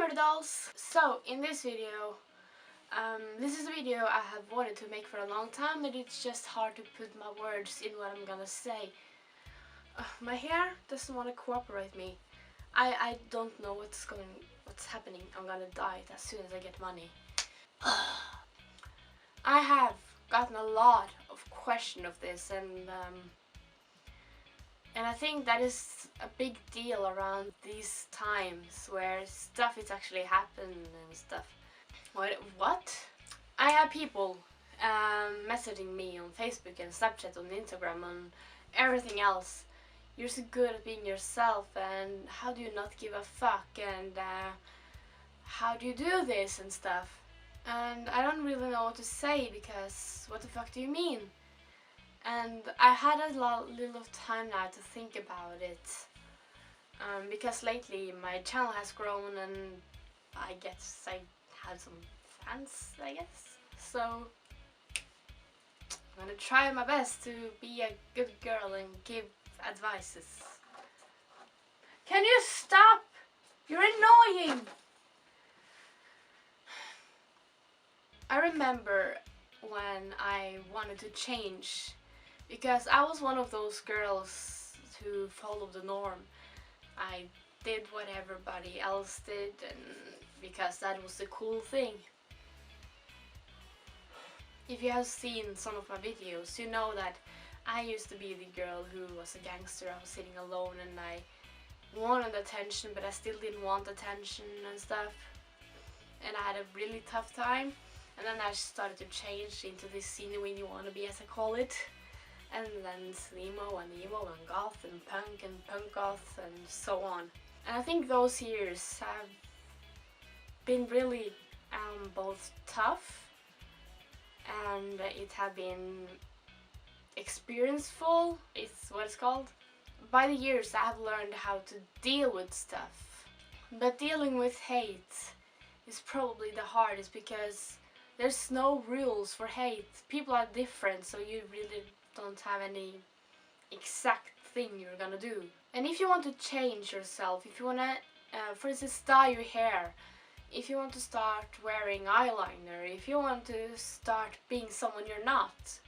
MenineMurderDolls! So, in this video, this is a video I have wanted to make for a long time, but it's just hard to put my words in what I'm gonna say. My hair doesn't want to cooperate me. I don't know what's happening. I'm gonna die as soon as I get money. I have gotten a lot of questions of this, and I think that is a big deal around these times where stuff is actually happening and stuff. What? I have people messaging me on Facebook and Snapchat, on Instagram, on everything else. You're so good at being yourself, and how do you not give a fuck, and how do you do this and stuff? And I don't really know what to say, because what the fuck do you mean? And I had a little time now to think about it, because lately my channel has grown and I guess I have some fans, I guess. So I'm gonna try my best to be a good girl and give advices. Can you stop? You're annoying! I remember when I wanted to change, because I was one of those girls who followed the norm. I did what everybody else did, and because that was the cool thing. If you have seen some of my videos, you know that I used to be the girl who was a gangster. I was sitting alone and I wanted attention, but I still didn't want attention and stuff. And I had a really tough time. And then I started to change into this scenery wannabe, as I call it. And then emo and goth and punk goth and so on. And I think those years have been really both tough, and it have been experienceful, it's what it's called. By the years I have learned how to deal with stuff. But dealing with hate is probably the hardest, because there's no rules for hate. People are different, so you really don't have any exact thing you're gonna do. And if you want to change yourself, if you wanna, for instance, dye your hair, if you want to start wearing eyeliner, if you want to start being someone you're not,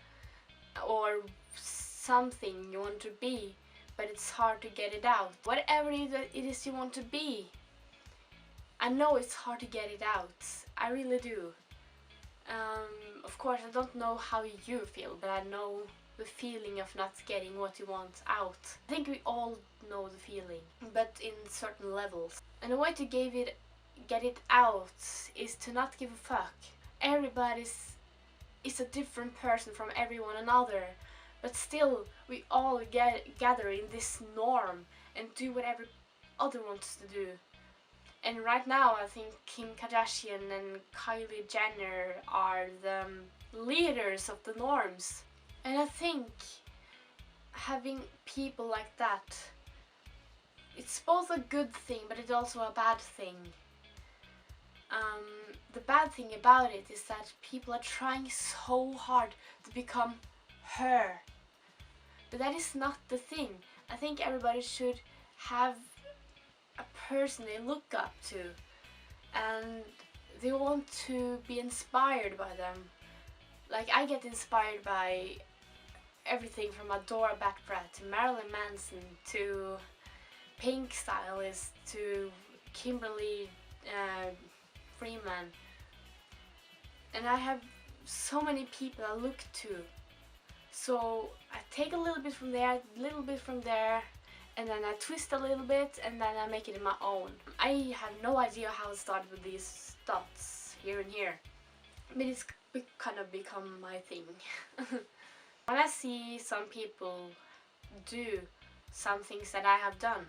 or something you want to be, but it's hard to get it out. Whatever it is you want to be, I know it's hard to get it out. I really do. Of course, I don't know how you feel, but I know the feeling of not getting what you want out. I think we all know the feeling, but in certain levels. And the way to get it out is to not give a fuck. Everybody's is a different person from everyone another, but still we all gather in this norm and do whatever other wants to do. And right now I think Kim Kardashian and Kylie Jenner are the leaders of the norms. And I think having people like that, it's both a good thing, but it's also a bad thing. The bad thing about it is that people are trying so hard to become her. But that is not the thing. I think everybody should have a person they look up to, and they want to be inspired by them. Like, I get inspired by everything from Adora Backbrat to Marilyn Manson to Pink Stylist to Kimberly Freeman. And I have so many people I look to. So I take a little bit from there, a little bit from there, and then I twist a little bit, and then I make it in my own. I have no idea how it started with these dots here and here, but it's kind of become my thing. When I see some people do some things that I have done,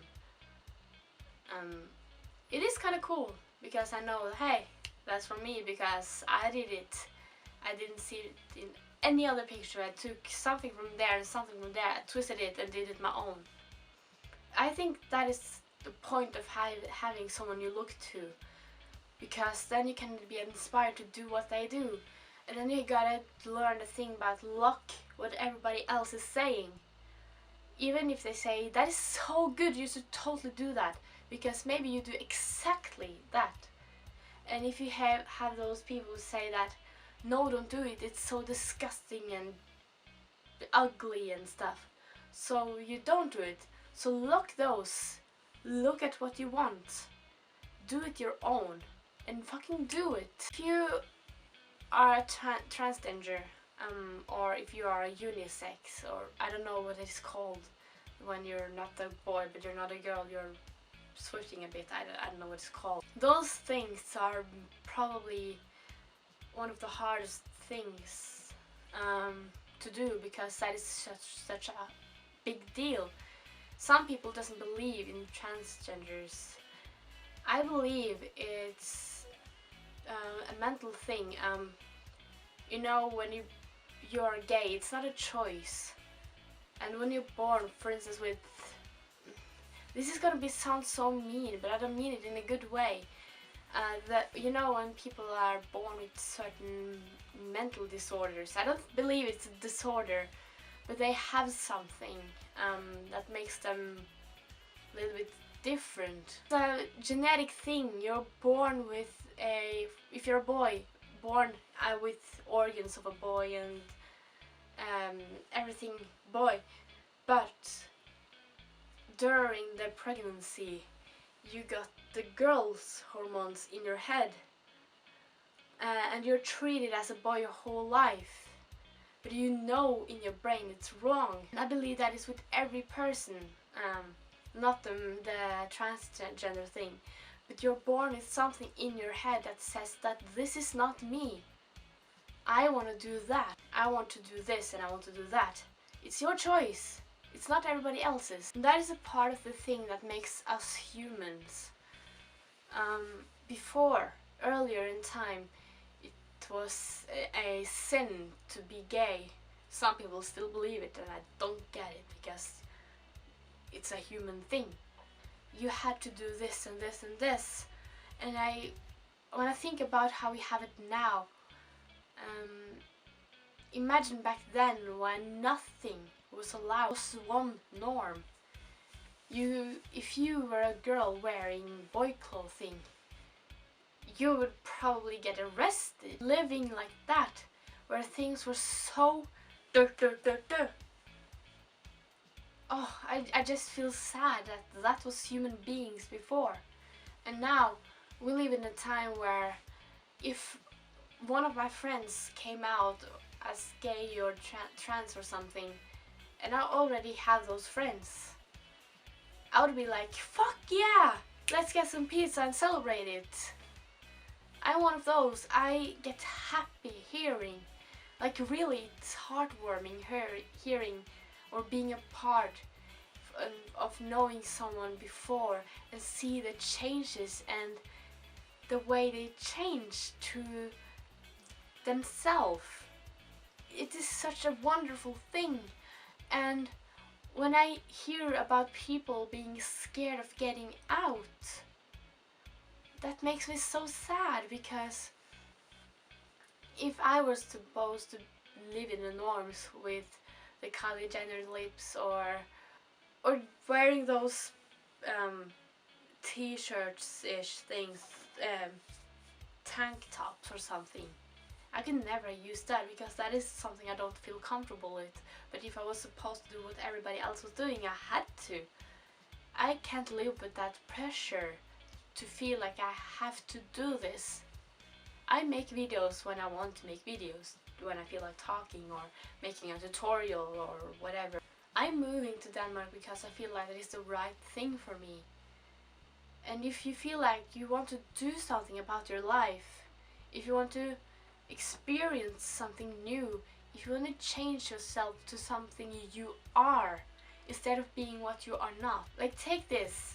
it is kind of cool, because I know, hey, that's from me, because I did it. I didn't see it in any other picture. I took something from there and something from there, I twisted it and did it my own. I think that is the point of having someone you look to, because then you can be inspired to do what they do. And then you gotta learn the thing about luck, what everybody else is saying. Even if they say, that is so good, you should totally do that, because maybe you do exactly that. And if you have those people who say that, no, don't do it, it's so disgusting and ugly and stuff, so you don't do it. So look at what you want, do it your own, and fucking do it. If you are a transgender, or if you are a unisex, or I don't know what it's called when you're not a boy but you're not a girl, you're switching a bit, I don't know what it's called. Those things are probably one of the hardest things to do, because that is such a big deal. Some people doesn't believe in transgenders. I believe it's a mental thing. You know, when you're gay, it's not a choice. And when you're born, for instance, with, this is gonna sound so mean, but I don't mean it in a good way. That, you know, when people are born with certain mental disorders, I don't believe it's a disorder, but they have something that makes them a little bit different. It's a genetic thing. You're born with if you're a boy, born with organs of a boy and everything boy, but during the pregnancy you got the girl's hormones in your head, and you're treated as a boy your whole life, but you know in your brain it's wrong. And I believe that is with every person, not the transgender thing, but you're born with something in your head that says that this is not me. I want to do that, I want to do this, and I want to do that. It's your choice, it's not everybody else's. And that is a part of the thing that makes us humans. Earlier in time, it was a sin to be gay. Some people still believe it, and I don't get it, because it's a human thing. You had to do this and this and this. And when I think about how we have it now, imagine back then when nothing was allowed. It was one norm. If you were a girl wearing boy clothing, you would probably get arrested. Living like that, where things were so oh, I just feel sad that was human beings before. And now we live in a time where if one of my friends came out as gay or trans or something, and I already have those friends, I would be like, fuck yeah, let's get some pizza and celebrate it. I'm one of those. I get happy hearing, like really it's heartwarming hearing or being a part of knowing someone before and see the changes and the way they change to themselves. It is such a wonderful thing. And when I hear about people being scared of getting out, that makes me so sad, because if I was supposed to live in the norms with the Kylie Jenner lips or wearing those t-shirts-ish things, tank tops or something, I could never use that, because that is something I don't feel comfortable with. But if I was supposed to do what everybody else was doing, I had to. I can't live with that pressure to feel like I have to do this. I make videos when I want to make videos, when I feel like talking or making a tutorial or whatever. I'm moving to Denmark because I feel like it is the right thing for me. And if you feel like you want to do something about your life, if you want to experience something new, if you want to change yourself to something you are, instead of being what you are not. Like, take this,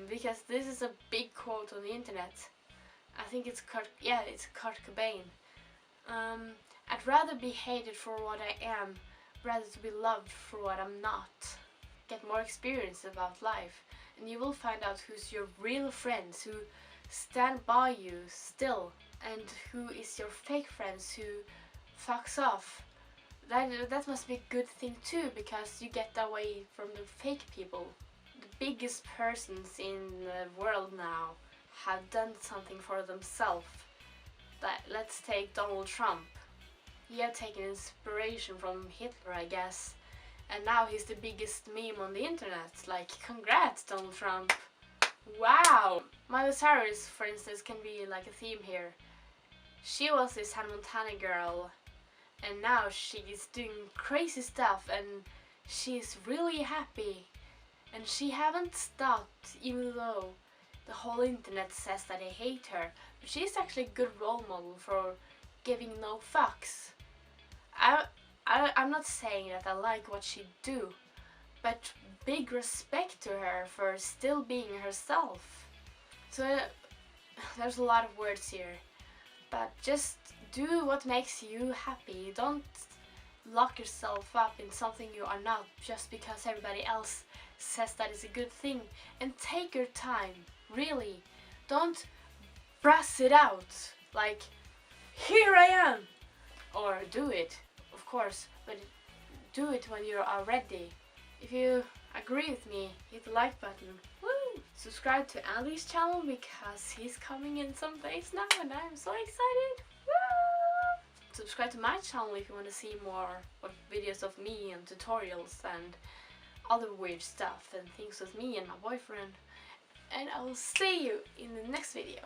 because this is a big quote on the internet. I think it's Kurt Cobain. I'd rather be hated for what I am, rather to be loved for what I'm not. Get more experience about life, and you will find out who's your real friends, who stand by you still, and who is your fake friends who fucks off. That must be a good thing too, because you get away from the fake people. The biggest persons in the world now have done something for themselves. Let's take Donald Trump. He had taken inspiration from Hitler, I guess, and now he's the biggest meme on the internet. Like, congrats, Donald Trump. Wow! Miley Cyrus, for instance, can be like a theme here. She was this Hannah Montana girl, and now she's doing crazy stuff, and she's really happy. And she haven't stopped, even though the whole internet says that they hate her. But she's actually a good role model for giving no fucks. I'm not saying that I like what she do, but big respect to her for still being herself. So there's a lot of words here, but just do what makes you happy. Don't lock yourself up in something you are not just because everybody else says that is a good thing. And take your time, really. Don't brass it out like, here I am, or do it, of course, but do it when you are ready. If you agree with me, hit the like button. Woo! Subscribe to Andy's channel because he's coming in some days now and I'm so excited. Woo! Subscribe to my channel if you want to see more of videos of me and tutorials and other weird stuff and things with me and my boyfriend. And I'll see you in the next video.